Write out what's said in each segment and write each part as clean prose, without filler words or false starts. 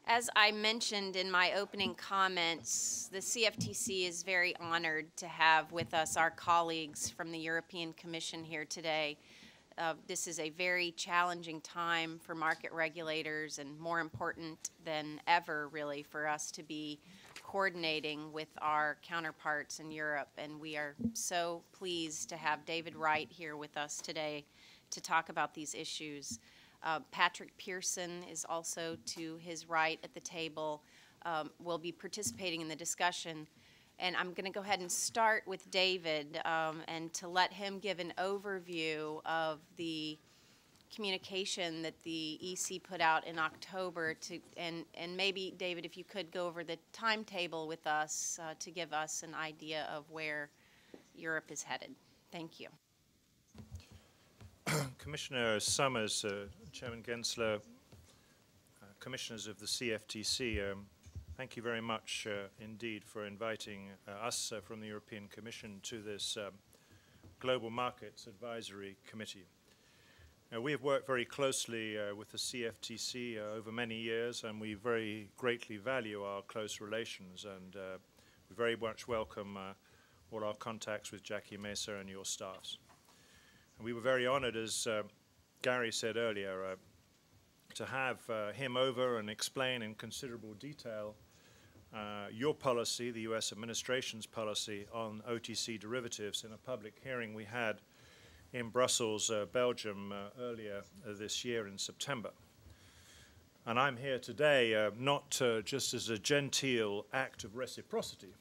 As I mentioned in my opening comments, the CFTC is very honored to have with us our colleagues from the European Commission here today. This is a very challenging time for market regulators, and more important than ever, really, for us to be coordinating with our counterparts in Europe. And we are so pleased to have David Wright here with us today to talk about these issues. Patrick Pearson is also to his right at the table, will be participating in the discussion. And I'm going to go ahead and start with David and to let him give an overview of the communication that the EC put out in October and maybe, David, if you could go over the timetable with us to give us an idea of where Europe is headed. Thank you. Commissioner Sommers, Chairman Gensler, Commissioners of the CFTC, thank you very much indeed for inviting us from the European Commission to this Global Markets Advisory Committee. We have worked very closely with the CFTC over many years, and we very greatly value our close relations, and we very much welcome all our contacts with Jackie Mesa and your staffs. We were very honored, as Gary said earlier, to have him over and explain in considerable detail your policy, the U.S. administration's policy on OTC derivatives in a public hearing we had in Brussels, Belgium, earlier this year in September. And I'm here today not just as a genteel act of reciprocity,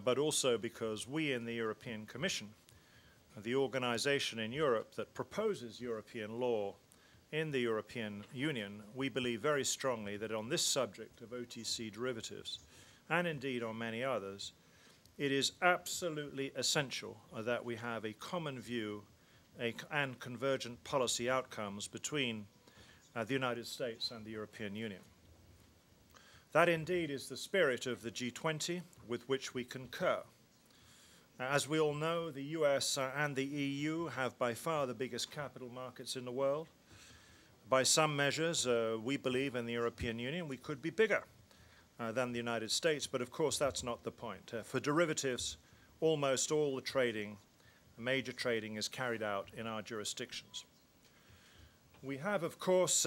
but also because we in the European Commission, the organization in Europe that proposes European law in the European Union, we believe very strongly that on this subject of OTC derivatives, and indeed on many others, it is absolutely essential that we have a common view and convergent policy outcomes between the United States and the European Union. That indeed is the spirit of the G20 with which we concur. As we all know, the US and the EU have by far the biggest capital markets in the world. By some measures, we believe in the European Union we could be bigger than the United States, but of course that's not the point. For derivatives, almost all the trading, major trading, is carried out in our jurisdictions. We have, of course,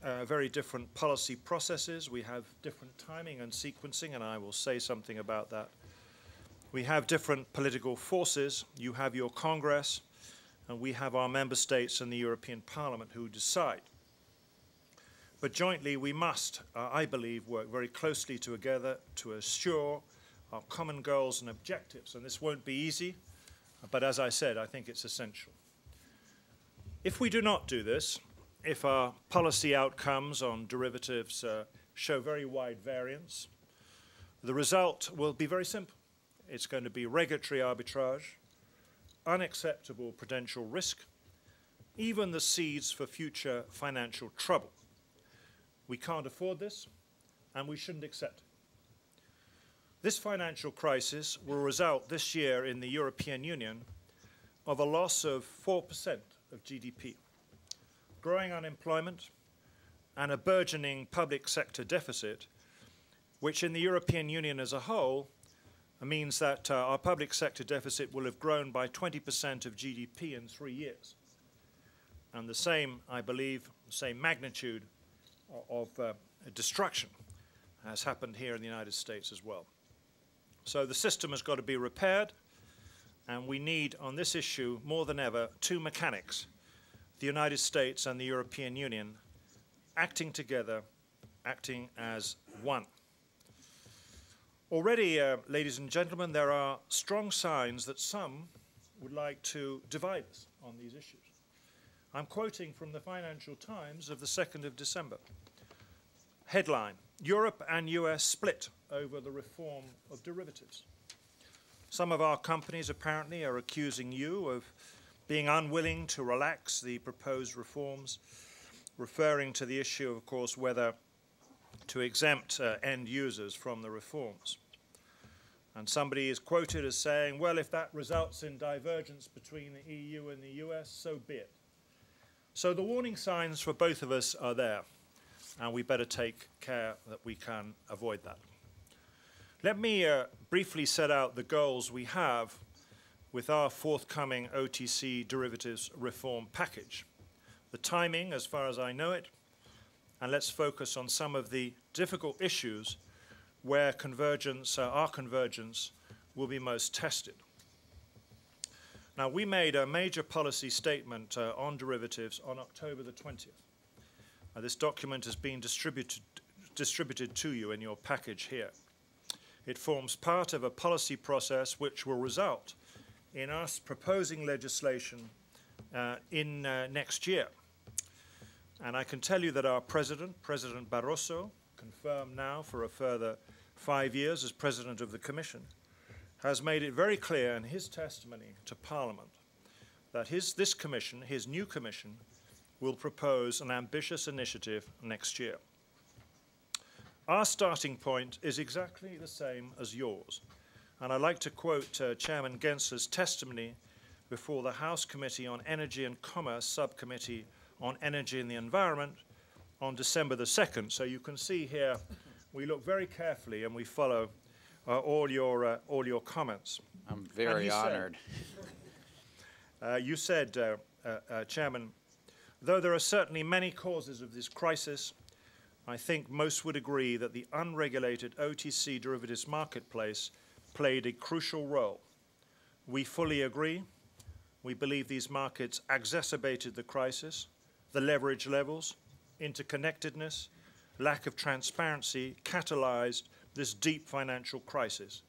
very different policy processes. We have different timing and sequencing, and I will say something about that. We have different political forces. You have your Congress, and we have our member states and the European Parliament who decide. But jointly, we must, I believe, work very closely together to assure our common goals and objectives. And this won't be easy, but as I said, I think it's essential. If we do not do this, if our policy outcomes on derivatives show very wide variance, the result will be very simple. It's going to be regulatory arbitrage, unacceptable prudential risk, even the seeds for future financial trouble. We can't afford this, and we shouldn't accept it. This financial crisis will result this year in the European Union of a loss of 4% of GDP, growing unemployment, and a burgeoning public sector deficit, which in the European Union as a whole means that our public sector deficit will have grown by 20% of GDP in 3 years. And the same, I believe, the same magnitude of destruction has happened here in the United States as well. So the system has got to be repaired, and we need, on this issue, more than ever, two mechanics, the United States and the European Union, acting together, acting as one. Already, ladies and gentlemen, there are strong signs that some would like to divide us on these issues. I'm quoting from the Financial Times of the 2nd of December. Headline, Europe and US split over the reform of derivatives. Some of our companies apparently are accusing you of being unwilling to relax the proposed reforms, referring to the issue, of course, whether to exempt end users from the reforms. And somebody is quoted as saying, well, if that results in divergence between the EU and the US, so be it. So the warning signs for both of us are there. and we better take care that we can avoid that. Let me briefly set out the goals we have with our forthcoming OTC derivatives reform package, the timing as far as I know it, and let's focus on some of the difficult issues where our convergence will be most tested. Now, we made a major policy statement on derivatives on October the 20th. This document has been distributed to you in your package here. It forms part of a policy process which will result in us proposing legislation in next year. And I can tell you that our President Barroso, confirmed now for a further 5 years as President of the Commission, has made it very clear in his testimony to Parliament that this Commission, his new Commission, will propose an ambitious initiative next year. Our starting point is exactly the same as yours. And I'd like to quote Chairman Gensler's testimony before the House Committee on Energy and Commerce Subcommittee on Energy and the Environment on December the 2nd. So you can see here, we look very carefully and we follow all your comments. I'm very honored. You said, Chairman, though there are certainly many causes of this crisis, I think most would agree that the unregulated OTC derivatives marketplace played a crucial role. We fully agree. We believe these markets exacerbated the crisis, the leverage levels, interconnectedness, lack of transparency catalyzed this deep financial crisis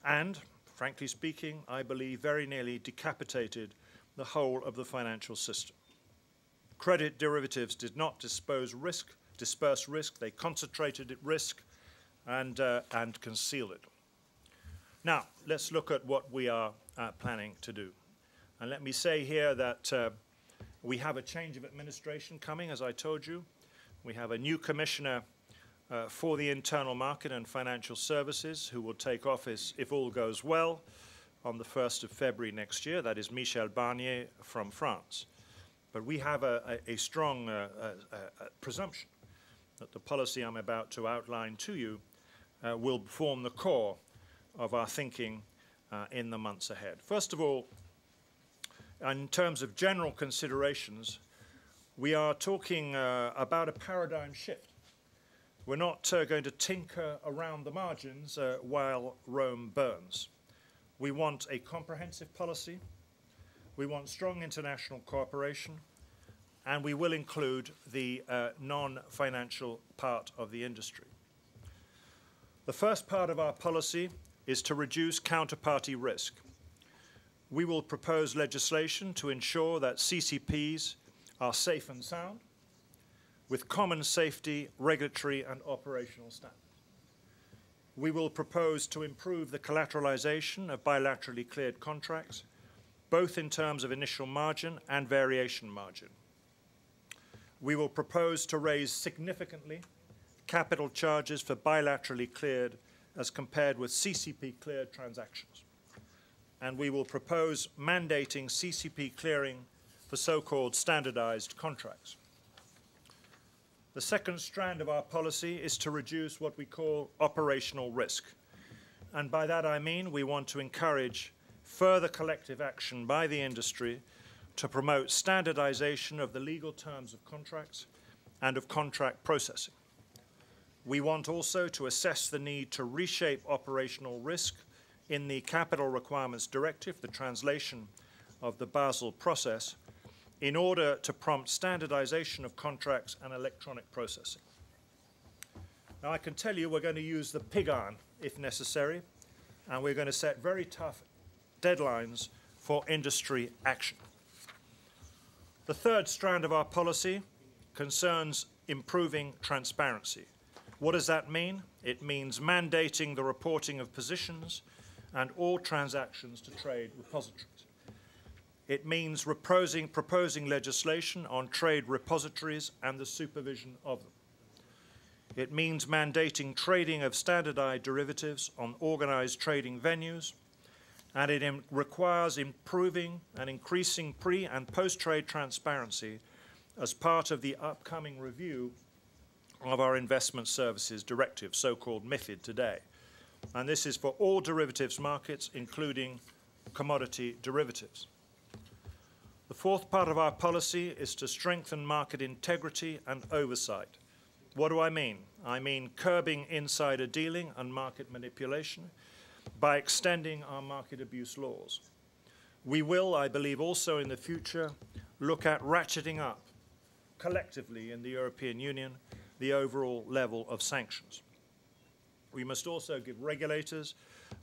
and, frankly speaking, I believe very nearly decapitated the whole of the financial system. Credit derivatives did not disperse risk, they concentrated risk and concealed it. Now, let's look at what we are planning to do. And let me say here that we have a change of administration coming, as I told you. We have a new commissioner for the internal market and financial services who will take office, if all goes well, on the 1st of February next year. That is Michel Barnier from France. But we have a strong presumption that the policy I'm about to outline to you will form the core of our thinking in the months ahead. First of all, in terms of general considerations, we are talking about a paradigm shift. We're not going to tinker around the margins while Rome burns. We want a comprehensive policy, we want strong international cooperation, and we will include the non-financial part of the industry. The first part of our policy is to reduce counterparty risk. We will propose legislation to ensure that CCPs are safe and sound, with common safety, regulatory and operational standards. We will propose to improve the collateralization of bilaterally cleared contracts, both in terms of initial margin and variation margin. We will propose to raise significantly capital charges for bilaterally cleared as compared with CCP-cleared transactions. And we will propose mandating CCP clearing for so-called standardized contracts. The second strand of our policy is to reduce what we call operational risk. And by that I mean we want to encourage further collective action by the industry to promote standardization of the legal terms of contracts and of contract processing. We want also to assess the need to reshape operational risk in the Capital Requirements Directive, the translation of the Basel process, in order to prompt standardization of contracts and electronic processing. Now, I can tell you we're going to use the pig iron if necessary, and we're going to set very tough deadlines for industry action. The third strand of our policy concerns improving transparency. What does that mean? It means mandating the reporting of positions and all transactions to trade repositories. It means proposing legislation on trade repositories and the supervision of them. It means mandating trading of standardized derivatives on organized trading venues, and it requires improving and increasing pre- and post-trade transparency as part of the upcoming review of our Investment Services Directive, so-called MiFID today. And this is for all derivatives markets, including commodity derivatives. The fourth part of our policy is to strengthen market integrity and oversight. What do I mean? I mean curbing insider dealing and market manipulation by extending our market abuse laws. We will, I believe, also in the future look at ratcheting up collectively in the European Union the overall level of sanctions. We must also give regulators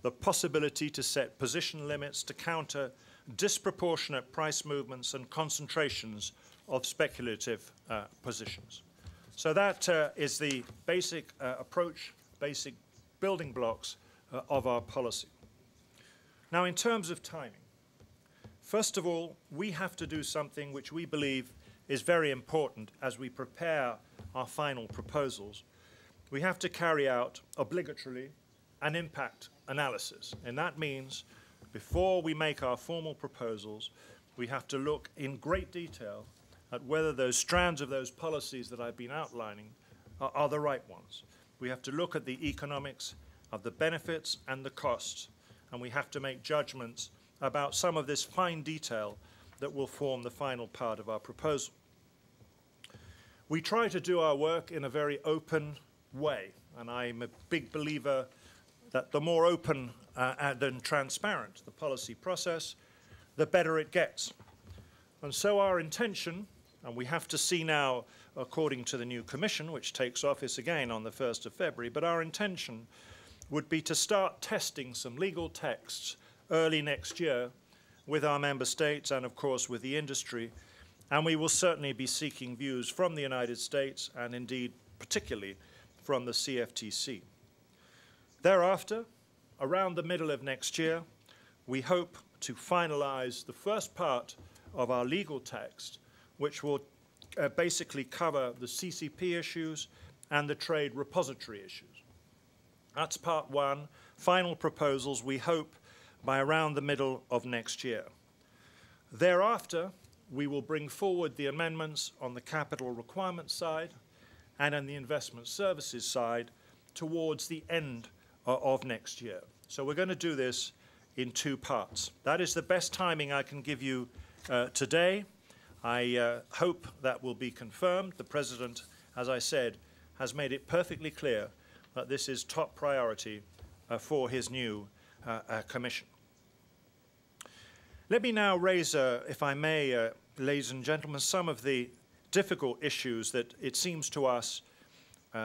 the possibility to set position limits to counter disproportionate price movements and concentrations of speculative positions. So that is the basic approach, basic building blocks of our policy. Now, in terms of timing, first of all, we have to do something which we believe is very important as we prepare our final proposals. We have to carry out obligatorily an impact analysis, and that means before we make our formal proposals, we have to look in great detail at whether those strands of those policies that I've been outlining are the right ones. We have to look at the economics of the benefits and the costs, and we have to make judgments about some of this fine detail that will form the final part of our proposal. We try to do our work in a very open way, and I'm a big believer that the more open and transparent the policy process, the better it gets. And so our intention, and we have to see now according to the new Commission, which takes office again on the 1st of February, but our intention would be to start testing some legal texts early next year with our member states and, of course, with the industry. And we will certainly be seeking views from the United States and, indeed, particularly from the CFTC. Thereafter, around the middle of next year, we hope to finalize the first part of our legal text, which will basically cover the CCP issues and the trade repository issues. That's part one. Final proposals, we hope, by around the middle of next year. Thereafter, we will bring forward the amendments on the capital requirements side and on the investment services side towards the end of next year. So we're going to do this in two parts. That is the best timing I can give you today. I hope that will be confirmed. The President, as I said, has made it perfectly clear that this is top priority for his new Commission. Let me now raise, if I may, ladies and gentlemen, some of the difficult issues that it seems to us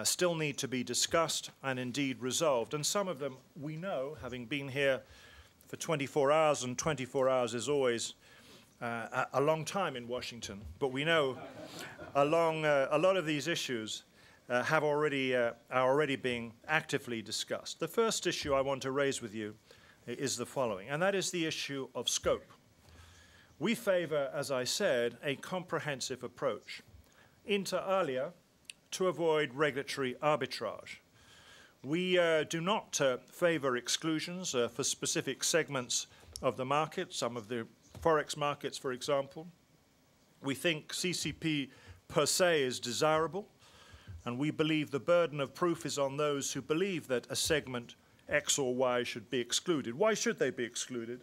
still need to be discussed and indeed resolved. And some of them we know, having been here for 24 hours, and 24 hours is always a long time in Washington, but we know a lot of these issues are already being actively discussed. The first issue I want to raise with you is the following, and that is the issue of scope. We favor, as I said, a comprehensive approach, inter alia, to avoid regulatory arbitrage. We do not favor exclusions for specific segments of the market, some of the Forex markets, for example. We think CCP per se is desirable, and we believe the burden of proof is on those who believe that a segment X or Y should be excluded. Why should they be excluded?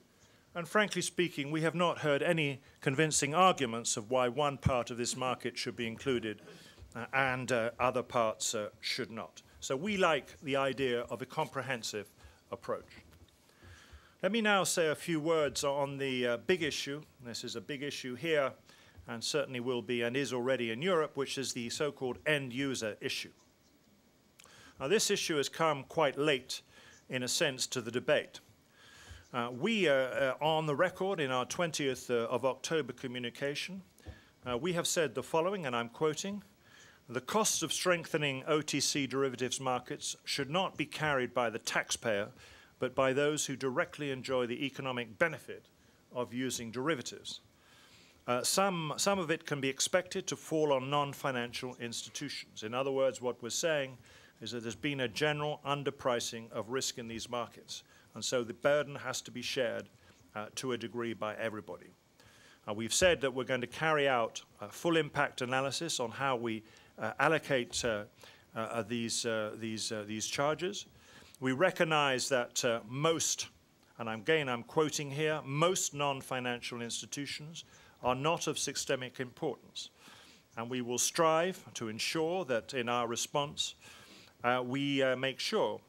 And frankly speaking, we have not heard any convincing arguments of why one part of this market should be included and other parts should not. So we like the idea of a comprehensive approach. Let me now say a few words on the big issue. This is a big issue here and certainly will be and is already in Europe, which is the so-called end-user issue. Now, this issue has come quite late, in a sense, to the debate. We are on the record in our 20th of October communication. We have said the following, and I'm quoting, "The costs of strengthening OTC derivatives markets should not be carried by the taxpayer, but by those who directly enjoy the economic benefit of using derivatives. Some of it can be expected to fall on non-financial institutions." In other words, what we're saying is that there's been a general underpricing of risk in these markets, and so the burden has to be shared to a degree by everybody. We've said that we're going to carry out a full impact analysis on how we allocate these charges. We recognize that most, and I'm quoting here, most non-financial institutions are not of systemic importance. And we will strive to ensure that in our response, we make sure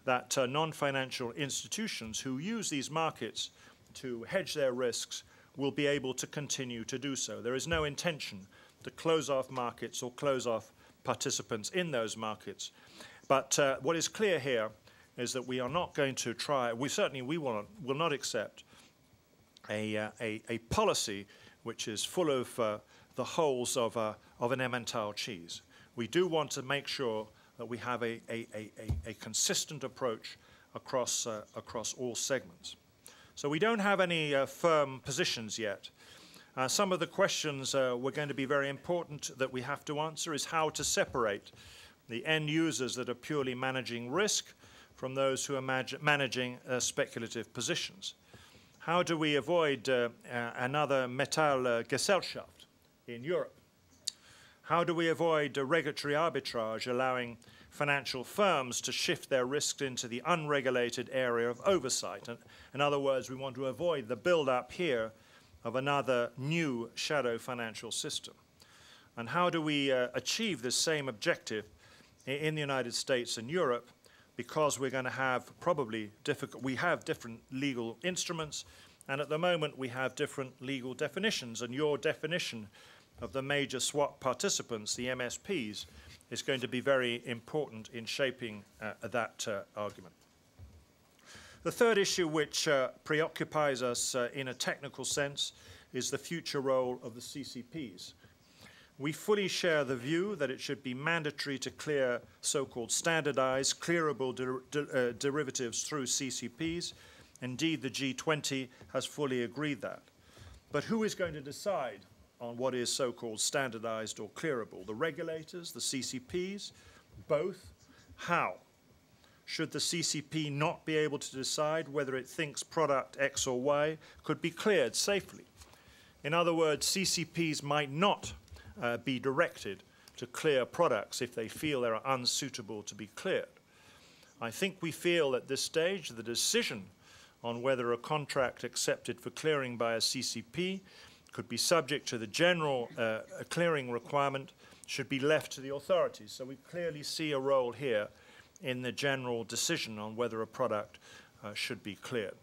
that non-financial institutions who use these markets to hedge their risks will be able to continue to do so. There is no intention to close off markets or close off participants in those markets. But what is clear here is that we are not going to try, we will not accept a policy which is full of the holes of an Emmental cheese. We do want to make sure that we have a consistent approach across all segments. So we don't have any firm positions yet. Some of the questions were going to be very important that we have to answer is how to separate the end users that are purely managing risk from those who are managing speculative positions. How do we avoid another Metallgesellschaft in Europe? How do we avoid regulatory arbitrage allowing financial firms to shift their risks into the unregulated area of oversight? In other words, we want to avoid the build-up here of another new shadow financial system. And how do we achieve this same objective in the United States and Europe? Because we're going to have we have different legal instruments, and at the moment we have different legal definitions, and your definition of the major swap participants, the MSPs, is going to be very important in shaping that argument. The third issue which preoccupies us in a technical sense is the future role of the CCPs. We fully share the view that it should be mandatory to clear so-called standardized, clearable derivatives through CCPs. Indeed, the G20 has fully agreed that. But who is going to decide on what is so-called standardized or clearable? The regulators, the CCPs, both? How? Should the CCP not be able to decide whether it thinks product X or Y could be cleared safely? In other words, CCPs might not be directed to clear products if they feel they are unsuitable to be cleared. I think we feel at this stage the decision on whether a contract accepted for clearing by a CCP could be subject to the general clearing requirement should be left to the authorities. So we clearly see a role here in the general decision on whether a product should be cleared.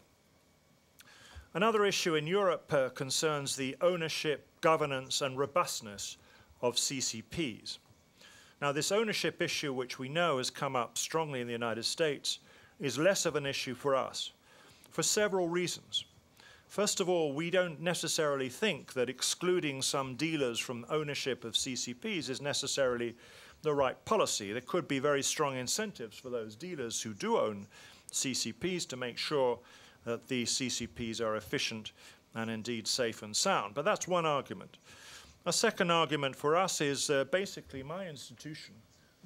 Another issue in Europe concerns the ownership, governance, and robustness of CCPs. Now, this ownership issue, which we know has come up strongly in the United States, is less of an issue for us for several reasons. First of all, we don't necessarily think that excluding some dealers from ownership of CCPs is necessarily the right policy. There could be very strong incentives for those dealers who do own CCPs to make sure that the CCPs are efficient and indeed safe and sound. But that's one argument. A second argument for us is basically my institution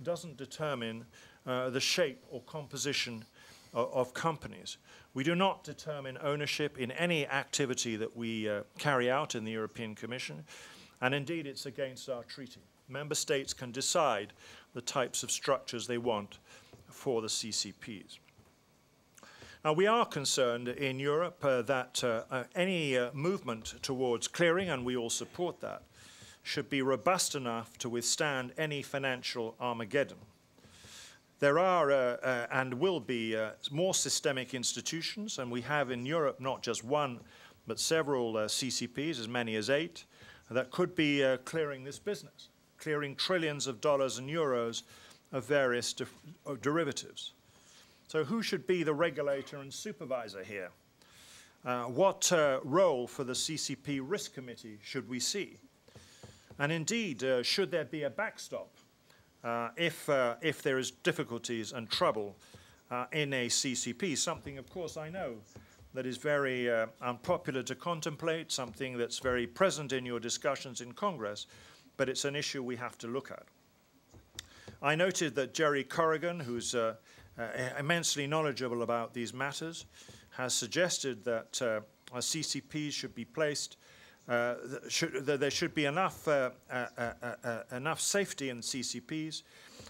doesn't determine the shape or composition of companies. We do not determine ownership in any activity that we carry out in the European Commission, and indeed it's against our treaty. Member states can decide the types of structures they want for the CCPs. Now, we are concerned in Europe that any movement towards clearing, and we all support that, should be robust enough to withstand any financial Armageddon. There are and will be more systemic institutions, and we have in Europe not just one, but several CCPs, as many as 8, that could be clearing this business, clearing trillions of dollars and euros of various derivatives. So who should be the regulator and supervisor here? What role for the CCP Risk Committee should we see? And indeed, should there be a backstop if there is difficulties and trouble in a CCP? Something, of course, I know that is very unpopular to contemplate, something that's very present in your discussions in Congress, but it's an issue we have to look at. I noted that Jerry Corrigan, who's immensely knowledgeable about these matters, has suggested that CCPs should be placed there should be enough safety in CCPs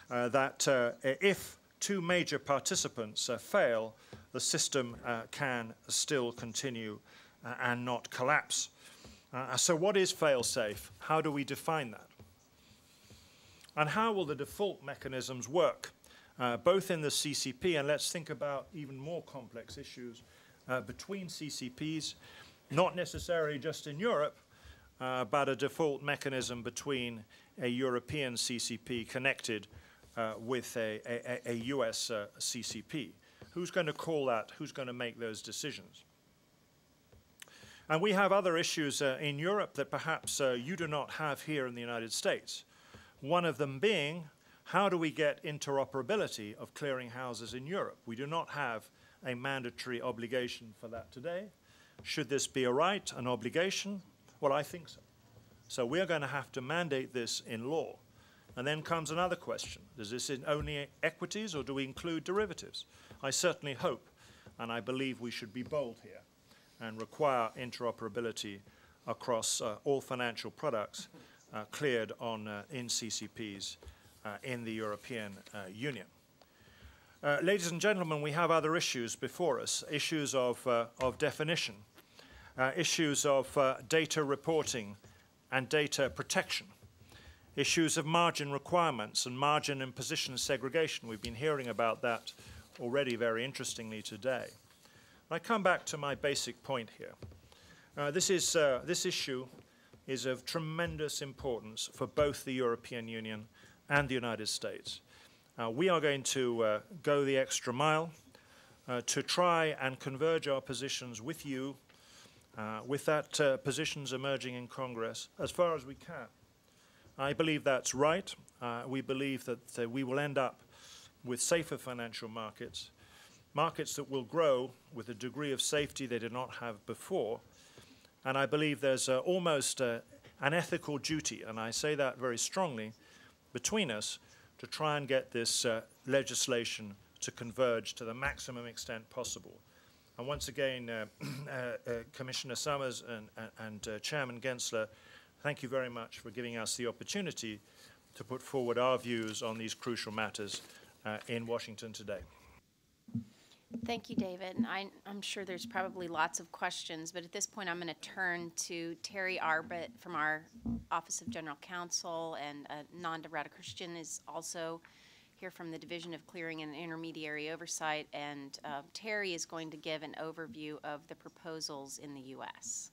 that if two major participants fail, the system can still continue and not collapse. So what is fail-safe? How do we define that? And how will the default mechanisms work, both in the CCP, and let's think about even more complex issues between CCPs, not necessarily just in Europe, but a default mechanism between a European CCP connected with a US CCP. Who's going to call that? Who's going to make those decisions? And we have other issues in Europe that perhaps you do not have here in the United States. One of them being, how do we get interoperability of clearinghouses in Europe? We do not have a mandatory obligation for that today. Should this be a right, an obligation? Well, I think so. So we're going to have to mandate this in law. And then comes another question. Does this in only equities or do we include derivatives? I certainly hope, and I believe we should be bold here and require interoperability across all financial products cleared in CCPs in the European Union. Ladies and gentlemen, we have other issues before us, issues of definition, issues of data reporting and data protection, issues of margin requirements and margin and position segregation. We've been hearing about that already very interestingly today. I come back to my basic point here. This issue is of tremendous importance for both the European Union and the United States. We are going to go the extra mile to try and converge our positions with you, with that positions emerging in Congress, as far as we can. I believe that's right. We believe that we will end up with safer financial markets, markets that will grow with a degree of safety they did not have before. And I believe there's almost an ethical duty, and I say that very strongly, between us to try and get this legislation to converge to the maximum extent possible. And once again, Commissioner Sommers and Chairman Gensler, thank you very much for giving us the opportunity to put forward our views on these crucial matters in Washington today. Thank you, David. And I'm sure there's probably lots of questions, but at this point I'm going to turn to Terry Arbit from our Office of General Counsel, and Nanda Radhakrishnan is also here from the Division of Clearing and Intermediary Oversight, and Terry is going to give an overview of the proposals in the U.S.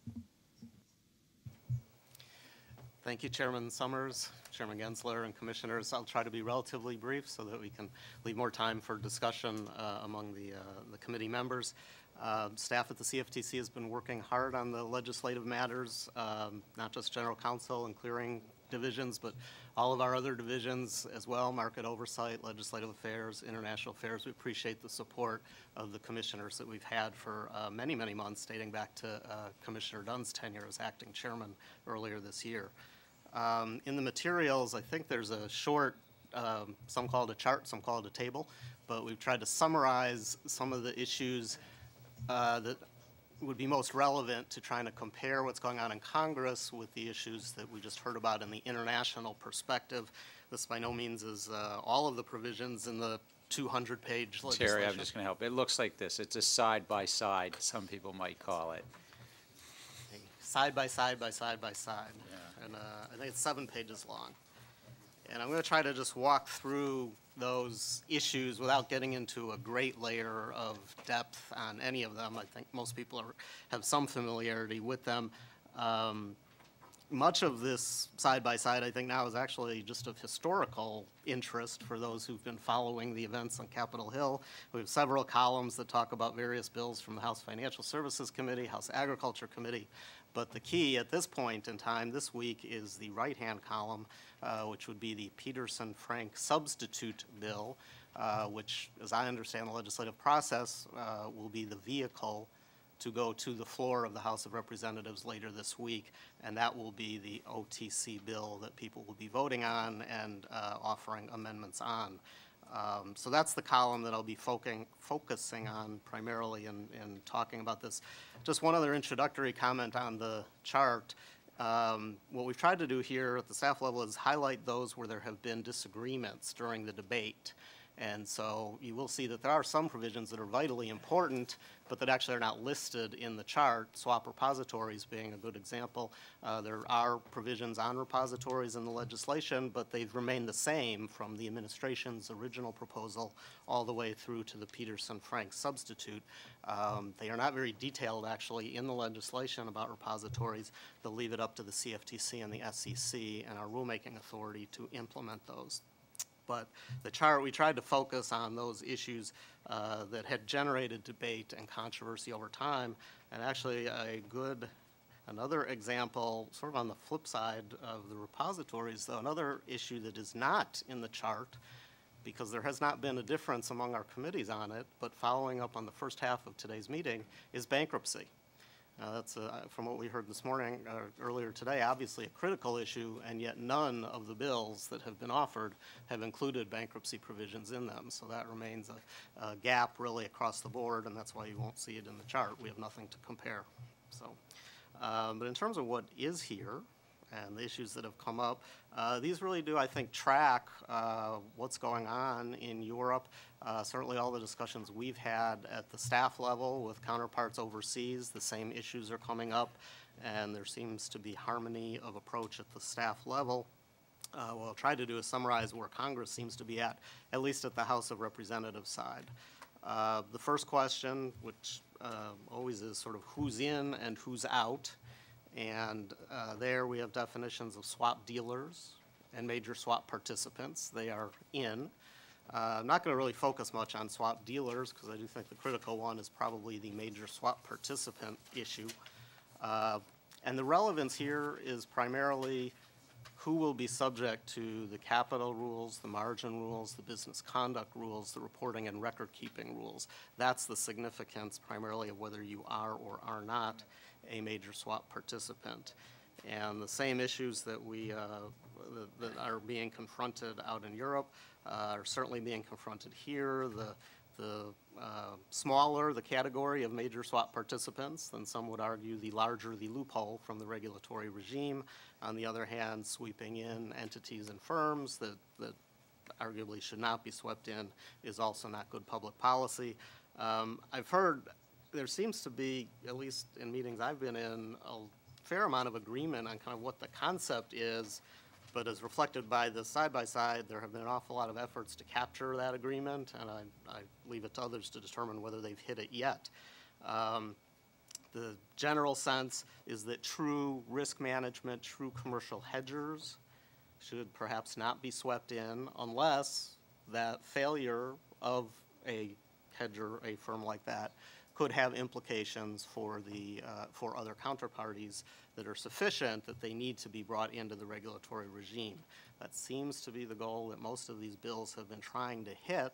Thank you, Chairman Sommers, Chairman Gensler, and Commissioners. I'll try to be relatively brief so that we can leave more time for discussion among the committee members. Staff at the CFTC has been working hard on the legislative matters, not just General Counsel and clearing divisions, but all of our other divisions as well, market oversight, legislative affairs, international affairs. We appreciate the support of the commissioners that we've had for many, many months, dating back to Commissioner Dunn's tenure as acting chairman earlier this year. In the materials, I think there's a short, some call it a chart, some call it a table, but we've tried to summarize some of the issues that would be most relevant to trying to compare what's going on in Congress with the issues that we just heard about in the international perspective. This by no means is all of the provisions in the 200-page legislation. Terry, I'm just going to help. It looks like this. It's a side-by-side, some people might call it. Side by side by side by side. Yeah. And I think it's 7 pages long. And I'm going to try to just walk through those issues without getting into a great layer of depth on any of them. I think most people have some familiarity with them. Much of this side-by-side, I think now, is actually just of historical interest for those who've been following the events on Capitol Hill. We have several columns that talk about various bills from the House Financial Services Committee, House Agriculture Committee. But the key at this point in time this week is the right-hand column, which would be the Peterson-Frank substitute bill, which, as I understand the legislative process, will be the vehicle to go to the floor of the House of Representatives later this week, and that will be the OTC bill that people will be voting on and offering amendments on. So that's the column that I'll be focusing on primarily in talking about this. Just one other introductory comment on the chart. What we've tried to do here at the staff level is highlight those where there have been disagreements during the debate. And so you will see that there are some provisions that are vitally important, but that actually are not listed in the chart, swap repositories being a good example. There are provisions on repositories in the legislation, but they've remained the same from the administration's original proposal all the way through to the Peterson-Frank substitute. They are not very detailed, actually, in the legislation about repositories. They'll leave it up to the CFTC and the SEC and our rulemaking authority to implement those. But the chart, we tried to focus on those issues that had generated debate and controversy over time. And actually another example, sort of on the flip side of the repositories, though, another issue that is not in the chart, because there has not been a difference among our committees on it, but following up on the first half of today's meeting, is bankruptcy. That's, from what we heard this morning, earlier today, obviously a critical issue, and yet none of the bills that have been offered have included bankruptcy provisions in them. So that remains a gap really across the board, and that's why you won't see it in the chart. We have nothing to compare. So, but in terms of what is here, and the issues that have come up, these really do, I think, track what's going on in Europe. Certainly all the discussions we've had at the staff level with counterparts overseas, the same issues are coming up, and there seems to be harmony of approach at the staff level. What I'll try to do is summarize where Congress seems to be at least at the House of Representatives side. The first question, which always is sort of who's in and who's out, and there we have definitions of swap dealers and major swap participants. They are in. I'm not going to really focus much on swap dealers because I do think the critical one is probably the major swap participant issue. And the relevance here is primarily who will be subject to the capital rules, the margin rules, the business conduct rules, the reporting and record keeping rules. That's the significance primarily of whether you are or are not a major swap participant. And the same issues that that are being confronted out in Europe are certainly being confronted here. The smaller the category of major swap participants, then some would argue the larger the loophole from the regulatory regime. On the other hand, sweeping in entities and firms that arguably should not be swept in is also not good public policy. I've heard there seems to be, at least in meetings I've been in, a fair amount of agreement on kind of what the concept is, but as reflected by the side-by-side, there have been an awful lot of efforts to capture that agreement, and I leave it to others to determine whether they've hit it yet. The general sense is that true risk management, true commercial hedgers should perhaps not be swept in unless that failure of a hedger, a firm like that, could have implications for for other counterparties that are sufficient that they need to be brought into the regulatory regime. That seems to be the goal that most of these bills have been trying to hit,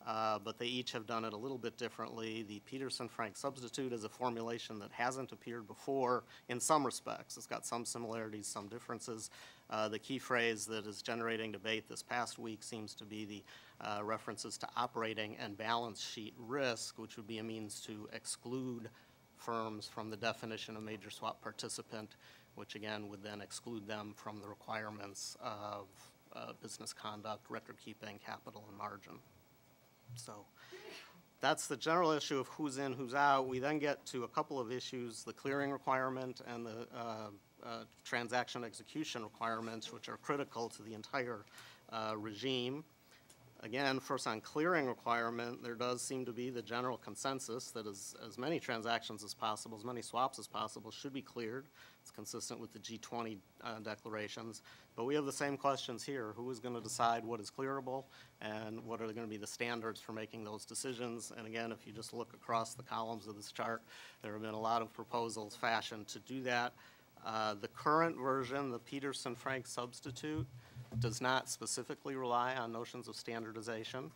but they each have done it a little bit differently. The Peterson-Frank substitute is a formulation that hasn't appeared before in some respects. It's got some similarities, some differences. The key phrase that is generating debate this past week seems to be the references to operating and balance sheet risk, which would be a means to exclude firms from the definition of major swap participant, which again would then exclude them from the requirements of business conduct, record keeping, capital, and margin. So that's the general issue of who's in, who's out. We then get to a couple of issues, the clearing requirement and the transaction execution requirements, which are critical to the entire regime. Again, first on clearing requirement, there does seem to be the general consensus that as many transactions as possible, as many swaps as possible should be cleared. It's consistent with the G20 declarations. But we have the same questions here. Who is going to decide what is clearable and what are going to be the standards for making those decisions? And again, if you just look across the columns of this chart, there have been a lot of proposals fashioned to do that. The current version, the Peterson-Frank substitute, does not specifically rely on notions of standardization,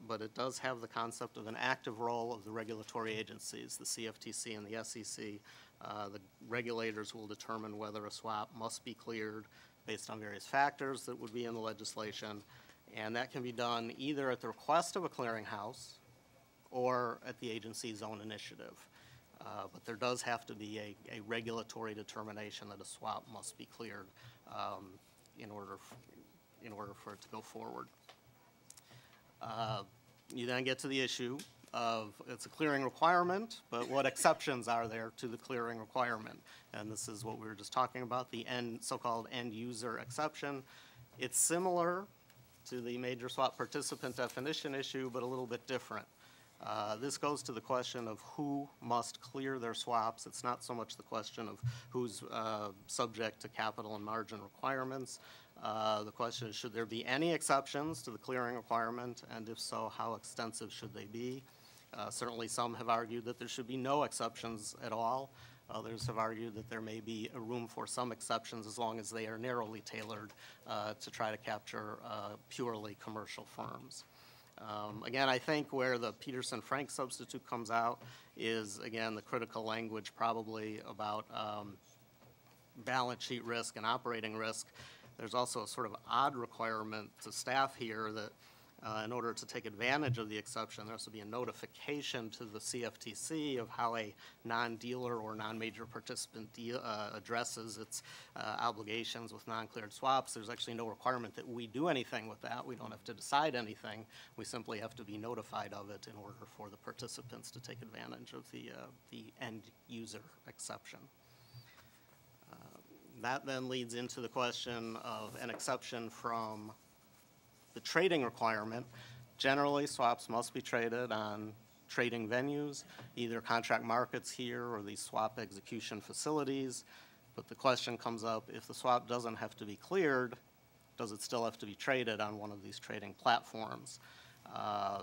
but it does have the concept of an active role of the regulatory agencies, the CFTC and the SEC. The regulators will determine whether a swap must be cleared based on various factors that would be in the legislation, and that can be done either at the request of a clearinghouse or at the agency's own initiative. But there does have to be a regulatory determination that a swap must be cleared in order for it to go forward. You then get to the issue of it's a clearing requirement, but what exceptions are there to the clearing requirement? And this is what we were just talking about, the so-called end user exception. It's similar to the major swap participant definition issue, but a little bit different. This goes to the question of who must clear their swaps. It's not so much the question of who's subject to capital and margin requirements. The question is, should there be any exceptions to the clearing requirement, and if so, how extensive should they be? Certainly some have argued that there should be no exceptions at all. Others have argued that there may be a room for some exceptions as long as they are narrowly tailored to try to capture purely commercial firms. Again, I think where the Peterson-Frank substitute comes out is, again, the critical language probably about balance sheet risk and operating risk. There's also a sort of odd requirement to staff here that in order to take advantage of the exception, there has to be a notification to the CFTC of how a non-dealer or non-major participant addresses its obligations with non-cleared swaps. There's actually no requirement that we do anything with that. We don't have to decide anything. We simply have to be notified of it in order for the participants to take advantage of the end user exception. That then leads into the question of an exception from the trading requirement. Generally, swaps must be traded on trading venues, either contract markets here or these swap execution facilities. But the question comes up, if the swap doesn't have to be cleared, does it still have to be traded on one of these trading platforms?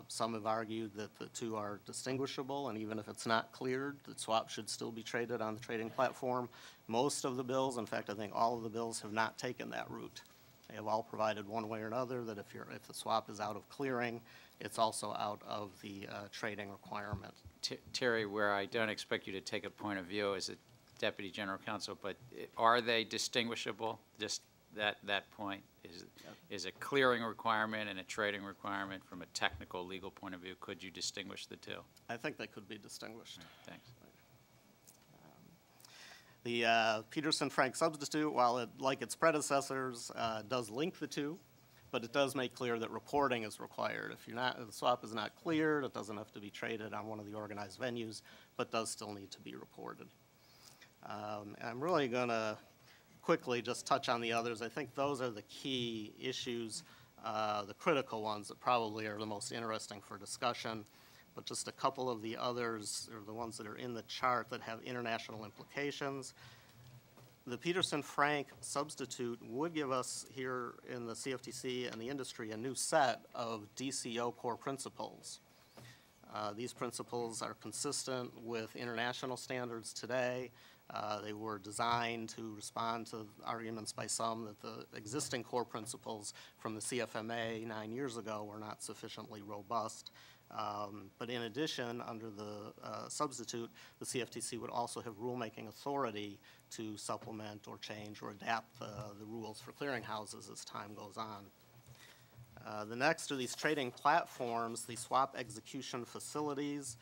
Some have argued that the two are distinguishable, and even if it's not cleared, the swap should still be traded on the trading platform. Most of the bills, in fact, I think all of the bills have not taken that route. They have all provided one way or another that if the swap is out of clearing, it's also out of the trading requirement. Terry, where I don't expect you to take a point of view as a Deputy General Counsel, but are they distinguishable? Just that point? Is a clearing requirement and a trading requirement from a technical legal point of view? Could you distinguish the two? I think they could be distinguished. Right, thanks. The Peterson-Frank substitute, while it, like its predecessors, does link the two, but it does make clear that reporting is required. If the swap is not cleared, it doesn't have to be traded on one of the organized venues, but does still need to be reported. I'm really going to quickly just touch on the others. I think those are the key issues, the critical ones that probably are the most interesting for discussion. But just a couple of the others are the ones that are in the chart that have international implications. The Peterson-Frank substitute would give us here in the CFTC and the industry a new set of DCO core principles. These principles are consistent with international standards today. They were designed to respond to arguments by some that the existing core principles from the CFMA 9 years ago were not sufficiently robust. But in addition, under the substitute, the CFTC would also have rulemaking authority to supplement or change or adapt the rules for clearinghouses as time goes on. The next are these trading platforms, the swap execution facilities.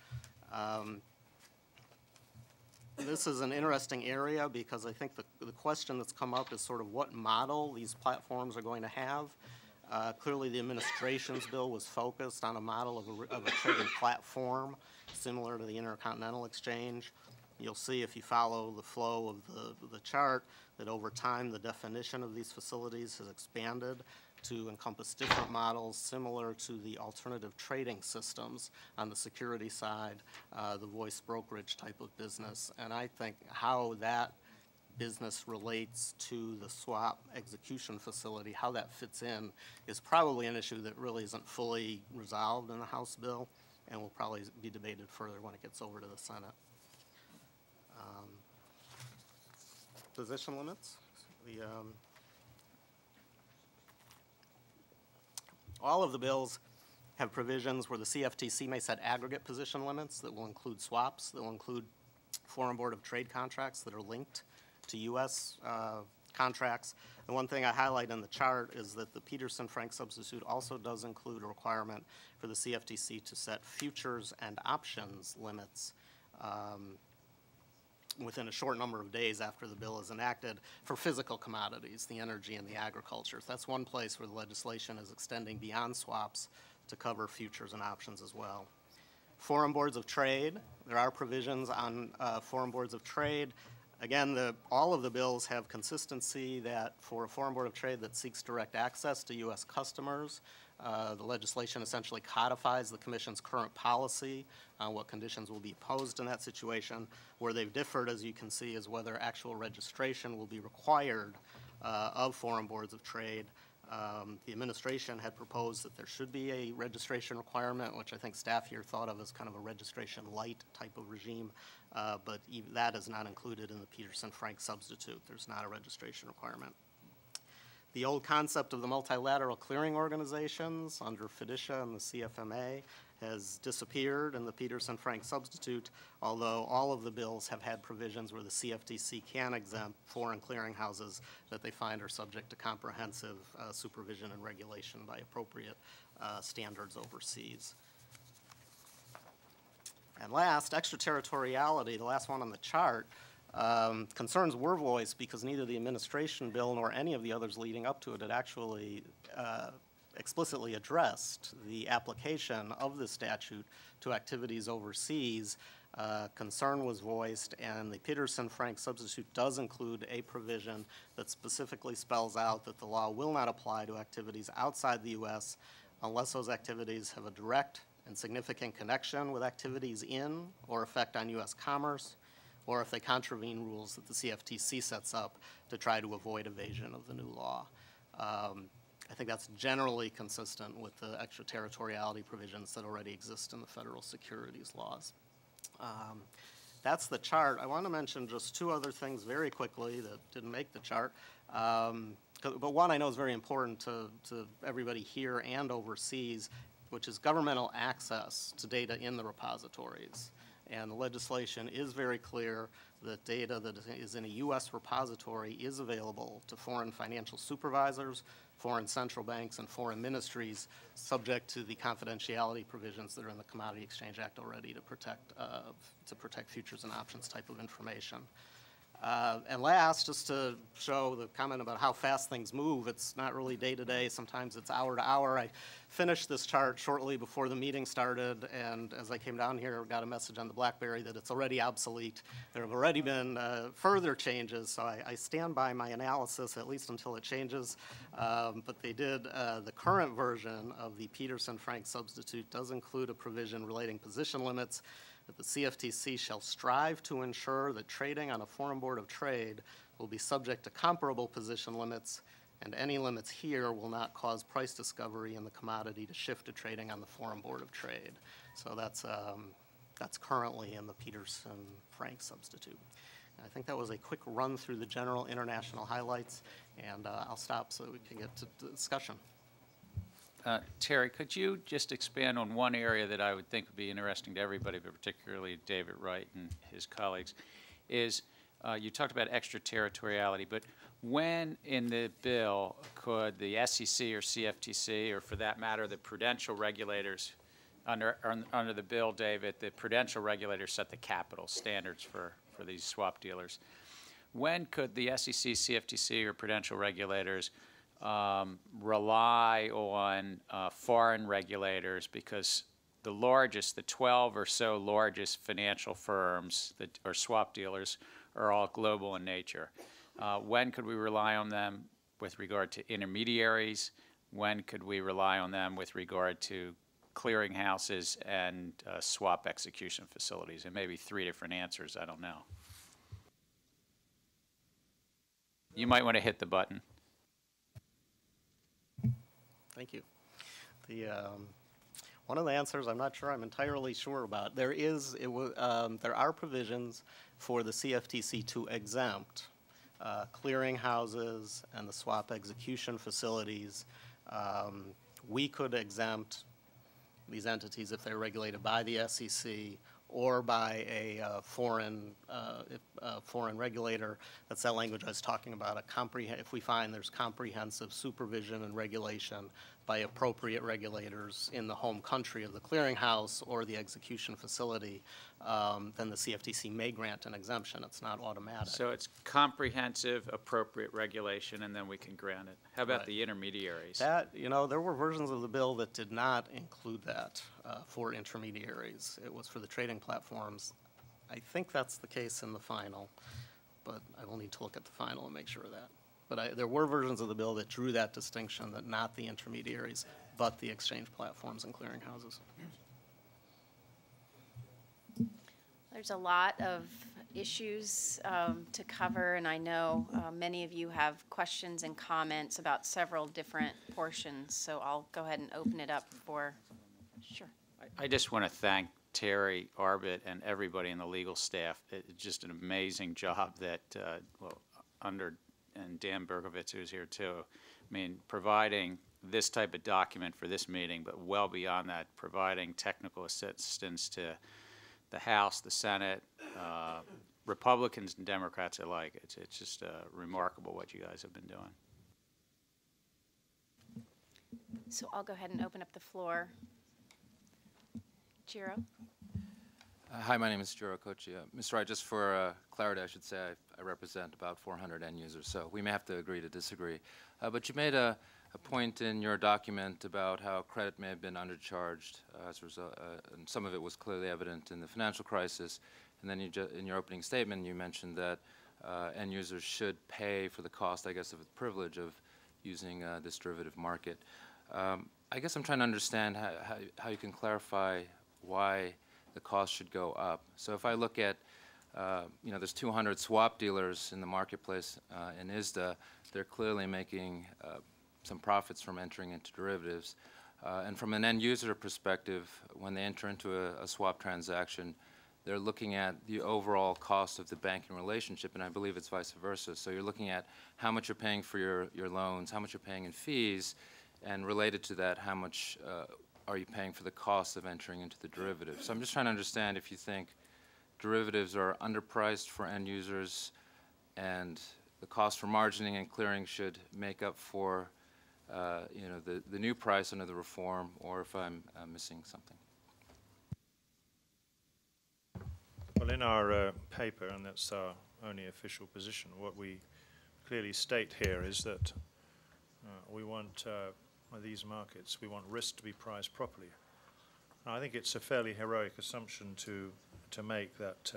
This is an interesting area because I think the question that's come up is sort of what model these platforms are going to have. Clearly, the administration's bill was focused on a model of a trading platform similar to the Intercontinental Exchange. You'll see if you follow the flow of the chart that over time the definition of these facilities has expanded to encompass different models similar to the alternative trading systems on the security side, the voice brokerage type of business. And I think how that business relates to the swap execution facility, how that fits in, is probably an issue that really isn't fully resolved in the House bill and will probably be debated further when it gets over to the Senate. Position limits. All of the bills have provisions where the CFTC may set aggregate position limits that will include swaps, that will include Foreign Board of Trade contracts that are linked to U.S. contracts. The one thing I highlight in the chart is that the Peterson-Frank substitute also does include a requirement for the CFTC to set futures and options limits within a short number of days after the bill is enacted for physical commodities, the energy and the agriculture. So that's one place where the legislation is extending beyond swaps to cover futures and options as well. Foreign boards of trade, there are provisions on foreign boards of trade. Again, all of the bills have consistency that for a foreign board of trade that seeks direct access to U.S. customers, the legislation essentially codifies the Commission's current policy on what conditions will be imposed in that situation. Where they've differed, as you can see, is whether actual registration will be required of foreign boards of trade. The administration had proposed that there should be a registration requirement, which I think staff here thought of as kind of a registration light type of regime, but even that is not included in the Peterson-Frank substitute. There's not a registration requirement. The old concept of the multilateral clearing organizations under FDICIA and the CFMA has disappeared in the Peterson-Frank substitute, although all of the bills have had provisions where the CFTC can exempt foreign clearinghouses that they find are subject to comprehensive supervision and regulation by appropriate standards overseas. And last, extraterritoriality, the last one on the chart. Concerns were voiced because neither the administration bill nor any of the others leading up to it had actually explicitly addressed the application of the statute to activities overseas. Concern was voiced, and the Peterson-Frank substitute does include a provision that specifically spells out that the law will not apply to activities outside the U.S. unless those activities have a direct and significant connection with activities in or effect on U.S. commerce, or if they contravene rules that the CFTC sets up to try to avoid evasion of the new law. I think that's generally consistent with the extraterritoriality provisions that already exist in the federal securities laws. That's the chart. I want to mention just two other things very quickly that didn't make the chart. But one I know is very important to everybody here and overseas, which is governmental access to data in the repositories. And the legislation is very clear that data that is in a U.S. repository is available to foreign financial supervisors, foreign central banks, and foreign ministries, subject to the confidentiality provisions that are in the Commodity Exchange Act already to protect futures and options type of information. And last, just to show the comment about how fast things move, it's not really day to day, sometimes it's hour to hour. I finished this chart shortly before the meeting started, and as I came down here, I got a message on the BlackBerry that it's already obsolete. There have already been further changes, so I stand by my analysis, at least until it changes. But they did, the current version of the Peterson-Frank substitute does include a provision relating position limits, that the CFTC shall strive to ensure that trading on a foreign board of trade will be subject to comparable position limits, and any limits here will not cause price discovery in the commodity to shift to trading on the foreign board of trade. So that's currently in the Peterson-Frank substitute. I think that was a quick run through the general international highlights, and I'll stop so that we can get to the discussion. Terry, could you just expand on one area that I would think would be interesting to everybody, but particularly David Wright and his colleagues, is you talked about extraterritoriality, but when in the bill could the SEC or CFTC, or for that matter the prudential regulators, under the bill, David, the prudential regulators set the capital standards for these swap dealers. When could the SEC, CFTC, or prudential regulators rely on foreign regulators, because the 12 or so largest financial firms that are swap dealers are all global in nature? When could we rely on them with regard to intermediaries? When could we rely on them with regard to clearinghouses and swap execution facilities? And maybe three different answers, I don't know. You might want to hit the button. Thank you. One of the answers I'm not sure I'm entirely sure about. There are provisions for the CFTC to exempt clearinghouses and the swap execution facilities. We could exempt these entities if they're regulated by the SEC or by a foreign regulator. That's that language I was talking about. If we find there's comprehensive supervision and regulation by appropriate regulators in the home country of the clearinghouse or the execution facility, then the CFTC may grant an exemption. It's not automatic. So it's comprehensive, appropriate regulation, and then we can grant it. How about Right. the intermediaries? That, you know, there were versions of the bill that did not include that for intermediaries. It was for the trading platforms. I think that's the case in the final, but I will need to look at the final and make sure of that. But there were versions of the bill that drew that distinction, that not the intermediaries, but the exchange platforms and clearinghouses. There's a lot of issues to cover, and I know many of you have questions and comments about several different portions, so I'll go ahead and open it up for, sure. I just want to thank Terry Arbit and everybody in the legal staff. It's just an amazing job that, and Dan Berkovitz, who's here too. I mean, providing this type of document for this meeting, but well beyond that, providing technical assistance to the House, the Senate, Republicans and Democrats alike. It's just remarkable what you guys have been doing. So I'll go ahead and open up the floor. Jiro? Hi, my name is Jiro Kochi. Mr. Wright, just for clarity, I should say I represent about 400 end users, so we may have to agree to disagree. But you made a point in your document about how credit may have been undercharged as a result, and some of it was clearly evident in the financial crisis. And then in your opening statement, you mentioned that end users should pay for the cost, I guess, of the privilege of using this derivative market. I guess I'm trying to understand how you can clarify why the cost should go up. So if I look at, there's 200 swap dealers in the marketplace in ISDA, they're clearly making some profits from entering into derivatives. And from an end user perspective, when they enter into a swap transaction, they're looking at the overall cost of the banking relationship, and I believe it's vice versa. So you're looking at how much you're paying for your loans, how much you're paying in fees, and related to that, how much are you paying for the cost of entering into the derivative. So I'm just trying to understand if you think derivatives are underpriced for end users and the cost for margining and clearing should make up for the new price under the reform, or if I'm missing something. Well, in our paper, and that's our only official position, what we clearly state here is that we want these markets, we want risk to be priced properly. Now, I think it's a fairly heroic assumption to make that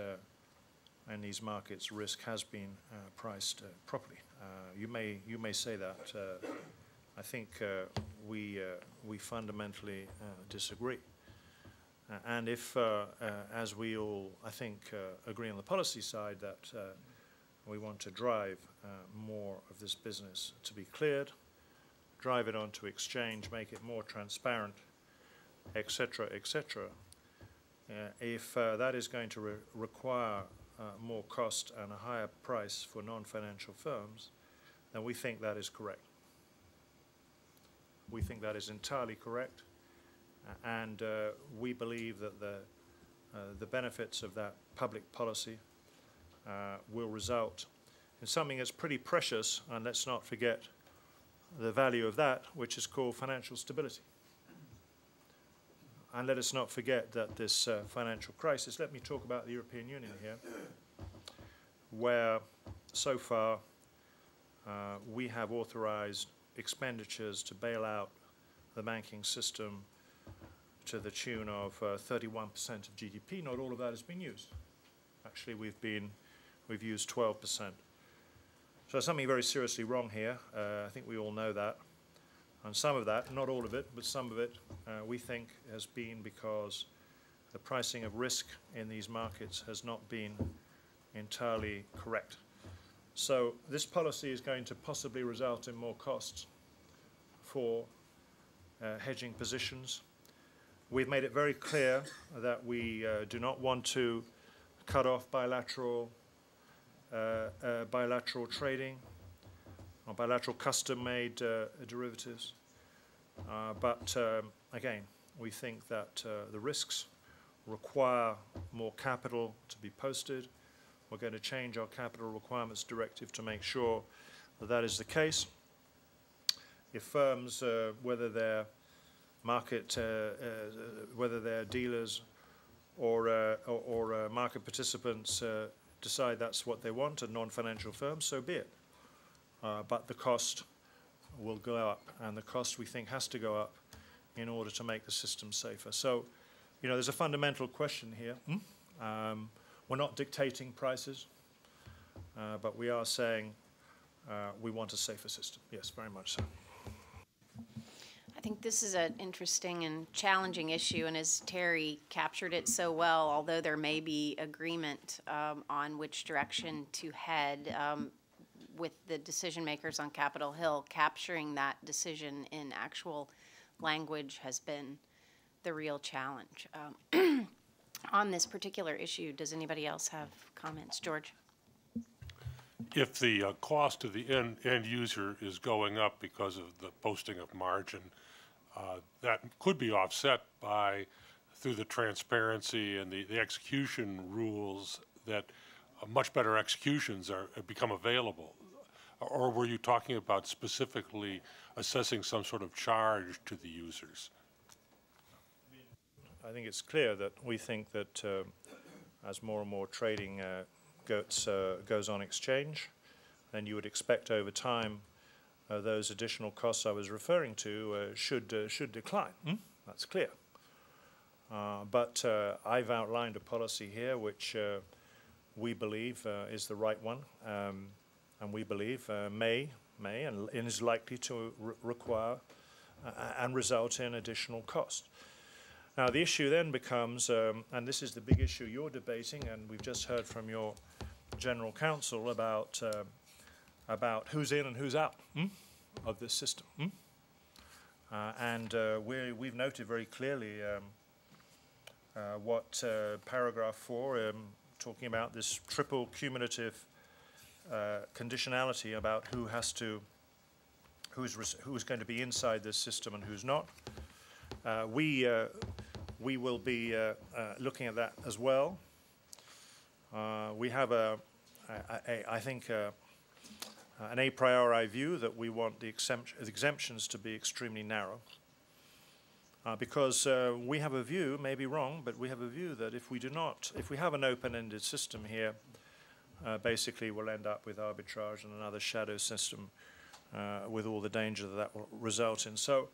in these markets risk has been priced properly. You may say that. I think we fundamentally disagree. And if, as we all, I think, agree on the policy side that we want to drive more of this business to be cleared, drive it onto exchange, make it more transparent, et cetera, if that is going to require more cost and a higher price for non-financial firms, then we think that is correct. We think that is entirely correct. And we believe that the benefits of that public policy will result in something that's pretty precious, and let's not forget the value of that, which is called financial stability. And let us not forget that this financial crisis, let me talk about the European Union here, where so far we have authorized expenditures to bail out the banking system to the tune of 31% of GDP. Not all of that has been used. Actually, we've used 12%. So there's something very seriously wrong here. I think we all know that. And some of that, not all of it, but some of it, we think has been because the pricing of risk in these markets has not been entirely correct. So this policy is going to possibly result in more costs for hedging positions. We've made it very clear that we do not want to cut off bilateral trading or bilateral custom-made derivatives. But again, we think that the risks require more capital to be posted. We're going to change our capital requirements directive to make sure that that is the case. if firms, whether they're whether they're dealers or market participants, decide that's what they want, a non-financial firm, so be it. But the cost will go up, and the cost, we think, has to go up in order to make the system safer. So, you know, there's a fundamental question here. We're not dictating prices, but we are saying we want a safer system. Yes, very much so. I think this is an interesting and challenging issue, and as Terry captured it so well, although there may be agreement on which direction to head with the decision makers on Capitol Hill, capturing that decision in actual language has been the real challenge. On this particular issue, does anybody else have comments? George? If the cost to the end user is going up because of the posting of margin, that could be offset through the transparency and the execution rules that much better executions become available. Or were you talking about specifically assessing some sort of charge to the users? I think it's clear that we think that as more and more trading goes on exchange, then you would expect over time those additional costs I was referring to should decline. That's clear. But I've outlined a policy here which we believe is the right one, and we believe may and is likely to require and result in additional cost. Now the issue then becomes, and this is the big issue you're debating, and we've just heard from your general counsel about who's in and who's out of this system. And we've noted very clearly what paragraph 4, talking about this triple cumulative conditionality about who's going to be inside this system and who's not. We will be looking at that as well. We have I think an a priori view that we want the exemptions to be extremely narrow, because we have a view, maybe wrong, but we have a view that if we have an open-ended system here, basically we'll end up with arbitrage and another shadow system with all the danger that will result in. So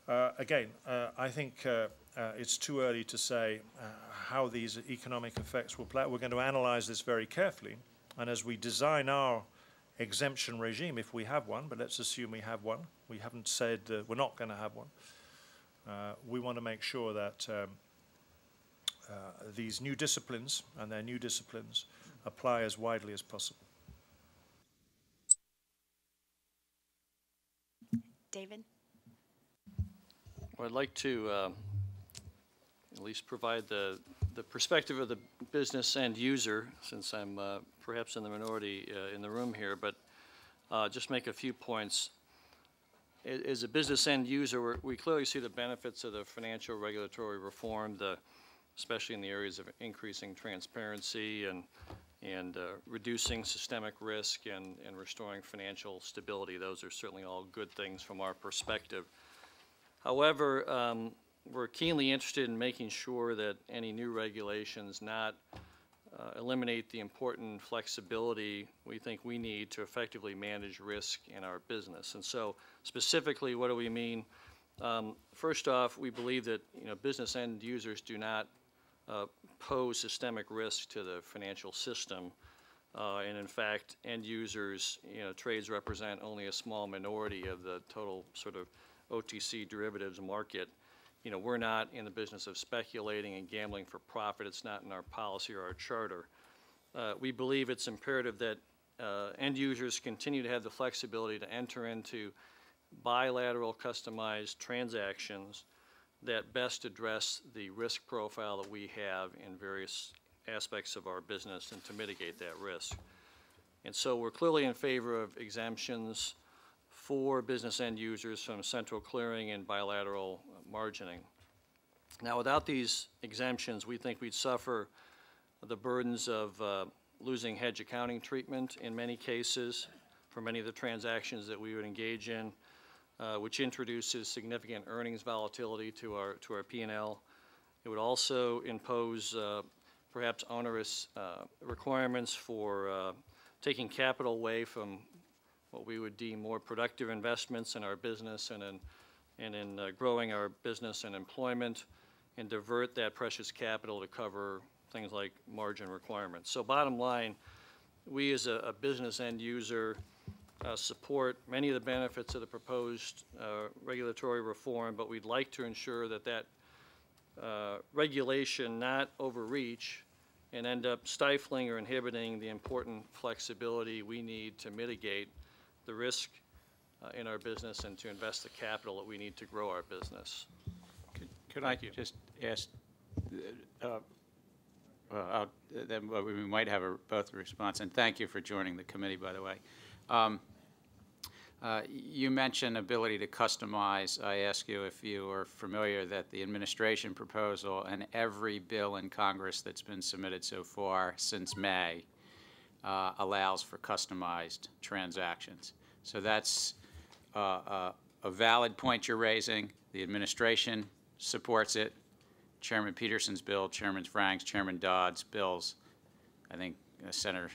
again, I think it's too early to say how these economic effects will play out. We're going to analyze this very carefully, and as we design our exemption regime, if we have one, but let's assume we have one, we haven't said we're not going to have one, we want to make sure that these new disciplines and their new disciplines apply as widely as possible. David? Well, I'd like to at least provide the perspective of the business end user, since I'm perhaps in the minority in the room here, but just make a few points. As a business end user, we clearly see the benefits of the financial regulatory reform, especially in the areas of increasing transparency and reducing systemic risk and restoring financial stability. Those are certainly all good things from our perspective. However, we're keenly interested in making sure that any new regulations not eliminate the important flexibility we think we need to effectively manage risk in our business. And so specifically, what do we mean? First off, we believe that business end users do not pose systemic risk to the financial system. And in fact, end users, trades represent only a small minority of the total sort of OTC derivatives market. We're not in the business of speculating and gambling for profit. It's not in our policy or our charter. We believe it's imperative that end users continue to have the flexibility to enter into bilateral customized transactions that best address the risk profile that we have in various aspects of our business and to mitigate that risk. And so we're clearly in favor of exemptions for business end users from central clearing and bilateral margining. Now, without these exemptions, we think we'd suffer the burdens of losing hedge accounting treatment in many cases for many of the transactions that we would engage in. which introduces significant earnings volatility to our P&L. It would also impose perhaps onerous requirements for taking capital away from what we would deem more productive investments in our business and in growing our business and employment, and divert that precious capital to cover things like margin requirements. So bottom line, we as a business end user support many of the benefits of the proposed regulatory reform, but we'd like to ensure that regulation not overreach and end up stifling or inhibiting the important flexibility we need to mitigate the risk in our business and to invest the capital that we need to grow our business. Could I just ask, then we might have both a response, and thank you for joining the committee, by the way. You mentioned ability to customize. I ask you if you are familiar that the administration proposal and every bill in Congress that's been submitted so far since May allows for customized transactions. So that's a valid point you're raising. The administration supports it. Chairman Peterson's bill, Chairman Frank's, Chairman Dodd's bills, I think Senator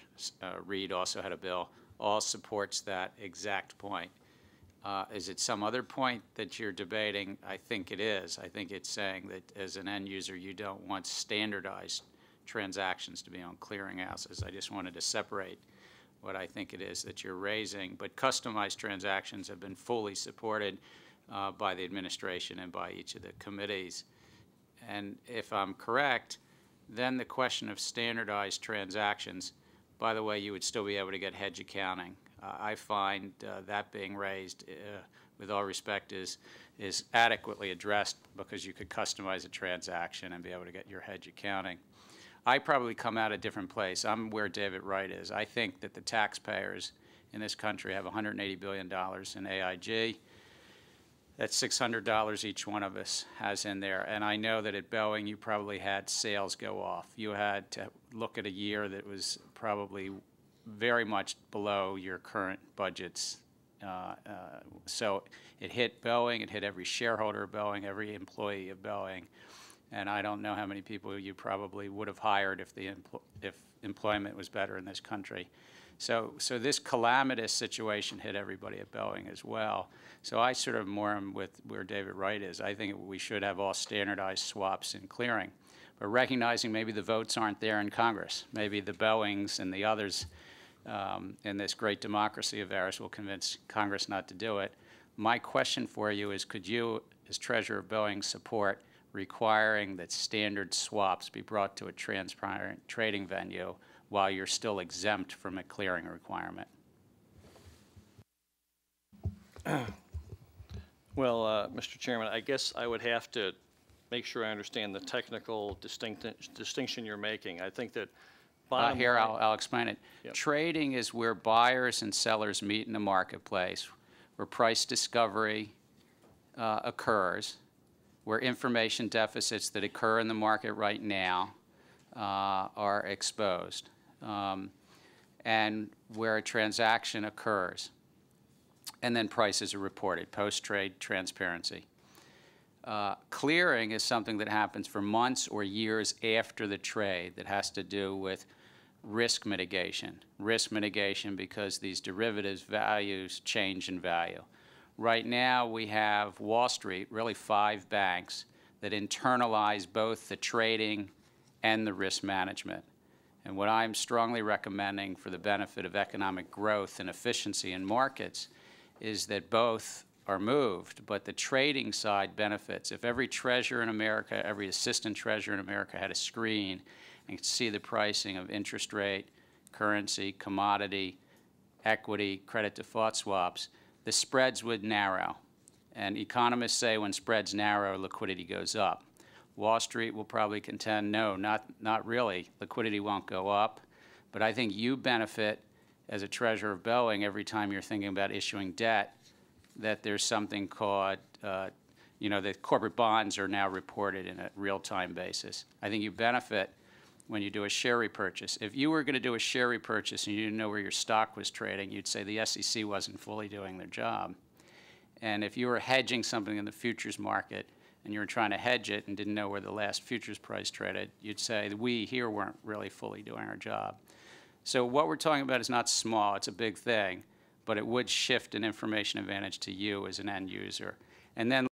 Reid also had a bill, all supports that exact point. Is it some other point that you're debating? I think it is. I think it's saying that as an end user, you don't want standardized transactions to be on clearinghouses. I just wanted to separate what I think it is that you're raising. But customized transactions have been fully supported by the administration and by each of the committees. And if I'm correct, then the question of standardized transactions, by the way, you would still be able to get hedge accounting. I find that being raised, with all respect, is adequately addressed because you could customize a transaction and be able to get your hedge accounting. I probably come out a different place. I'm where David Wright is. I think that the taxpayers in this country have $180 billion in AIG. That's $600 each one of us has in there. And I know that at Boeing, you probably had sales go off. You had to look at a year that was probably very much below your current budgets. So it hit Boeing, it hit every shareholder of Boeing, every employee of Boeing. And I don't know how many people you probably would have hired if employment was better in this country. So this calamitous situation hit everybody at Boeing as well. So I sort of more am with where David Wright is. I think we should have all standardized swaps in clearing. But recognizing maybe the votes aren't there in Congress. Maybe the Boeings and the others in this great democracy of ours will convince Congress not to do it. My question for you is, could you, as Treasurer of Boeing, support requiring that standard swaps be brought to a transparent trading venue while you're still exempt from a clearing requirement? Well, Mr. Chairman, I guess I would have to make sure I understand the technical distinction you're making. I think that here, I'll explain it. Yep. Trading is where buyers and sellers meet in the marketplace, where price discovery occurs, where information deficits that occur in the market right now are exposed, and where a transaction occurs. And then prices are reported, post-trade transparency. Clearing is something that happens for months or years after the trade that has to do with risk mitigation. Risk mitigation because these derivatives values change in value. Right now we have Wall Street, really 5 banks, that internalize both the trading and the risk management. And what I'm strongly recommending for the benefit of economic growth and efficiency in markets is that both are moved, but the trading side benefits. If every treasurer in America, every assistant treasurer in America had a screen and could see the pricing of interest rate, currency, commodity, equity, credit default swaps, the spreads would narrow. And economists say when spreads narrow, liquidity goes up. Wall Street will probably contend, no, not really. Liquidity won't go up. But I think you benefit as a treasurer of Boeing every time you're thinking about issuing debt, that there's something called, that corporate bonds are now reported in a real-time basis. I think you benefit when you do a share repurchase. If you were going to do a share repurchase and you didn't know where your stock was trading, you'd say the SEC wasn't fully doing their job. And if you were hedging something in the futures market and you were trying to hedge it and didn't know where the last futures price traded, you'd say we here weren't really fully doing our job. So what we're talking about is not small, it's a big thing, but it would shift an information advantage to you as an end user. And then